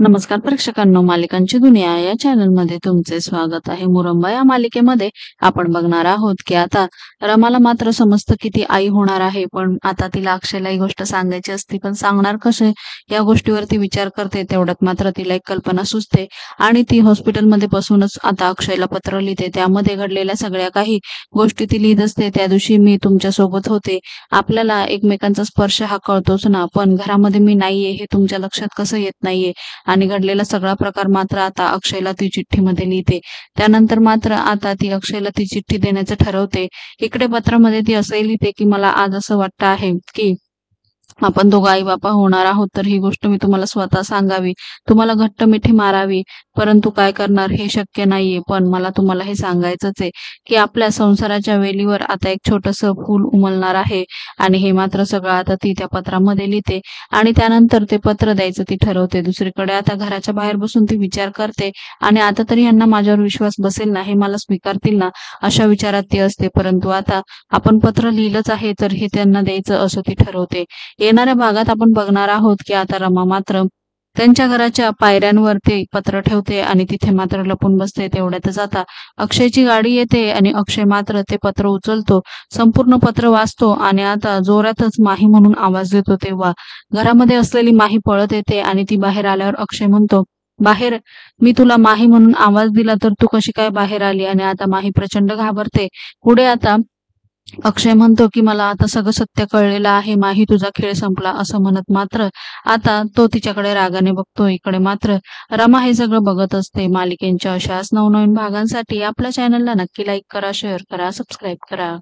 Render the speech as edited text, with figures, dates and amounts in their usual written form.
नमस्कार प्रेक्षकांनो, मालिकांची दुनिया या चॅनलमध्ये तुमचे स्वागत आहे। मुरंबा या मालिकेमध्ये आपण बघणार आहोत की आता रमाला मात्र समजतं की ती आई होणार आहे, पण आता तिला अक्षयला ही गोष्ट सांगायची असते, पण सांगणार कसे या गोष्टीवरती विचार करते। तेवढ्यात मात्र तिला एक कल्पना सुचते आणि ती हॉस्पिटलमध्ये बसूनच आता अक्षयला पत्र लिहिते। त्यामध्ये घडलेल्या सगळ्या काही गोष्टी ती लिहित असते। त्या दिवशी मी तुमच्या सोबत होते, आपल्याला एकमेकांचा स्पर्श हा कळतोच ना, पण घरामध्ये मी नाहीये हे तुमच्या लक्षात कसं येत नाहीये आणि घडलेला सगळा प्रकार मात्र आता अक्षयला ती चिठ्ठीमध्ये लिहिते। त्यानंतर मात्र आता ती अक्षयला ती चिठ्ठी देण्याचं ठरवते। इकडे पत्रामध्ये ती असंही लिहिते की मला आज असं वाटतं आहे की आपण दोघं आई-बापा होणार आहोत, तर ही गोष्ट मी तुम्हाला स्वतः सांगावी, तुम्हाला घट्ट मिठी मारावी, परंतु काय करणार हे शक्य नाहीये। पण मला तुम्हाला हे सांगायचंच आहे की आपल्या संसाराच्या वेलीवर आता एक छोटंसं फूल उमलणार आहे आणि हे मात्र सगळं आता ती त्या पत्रामध्ये लिहिते आणि त्यानंतर ते पत्र द्यायचं ती ठरवते। दुसरीकडे आता घराच्या बाहेर बसून ती विचार करते आणि आता तरी यांना माझ्यावर विश्वास बसेल ना, हे मला स्वीकारतील ना, अशा विचारात ती असते। परंतु आता आपण पत्र लिहिलंच आहे, तर हे त्यांना द्यायचं असं ती ठरवते। येणाऱ्या भागात आपण बघणार आहोत की आता रमा मात्र त्यांच्या घराच्या पायऱ्यांवर ते पत्र ठेवते आणि तिथे मात्र लपून बसते। तेवढ्यातच आता अक्षयची गाडी येते आणि अक्षय मात्र ते पत्र उचलतो, संपूर्ण पत्र वाचतो आणि आता जोरातच माही म्हणून आवाज देतो। तेव्हा घरामध्ये असलेली माही पळत येते आणि ती बाहेर आल्यावर अक्षय म्हणतो, बाहेर मी तुला माही म्हणून आवाज दिला, तर तू कशी काय बाहेर आली? आणि आता माही प्रचंड घाबरते। पुढे आता अक्षय म्हणतो की मला आता सगळं सत्य कळलेलं आहे, माही तुझा खेळ संपला असं म्हणत मात्र आता तो तिच्याकडे रागाने बघतो। इकडे मात्र रमा हे सगळं बघत असते। मालिकेंच्या अशाच नवनवीन भागांसाठी आपल्या चॅनलला नक्की लाईक करा, शेअर करा, सबस्क्राईब करा।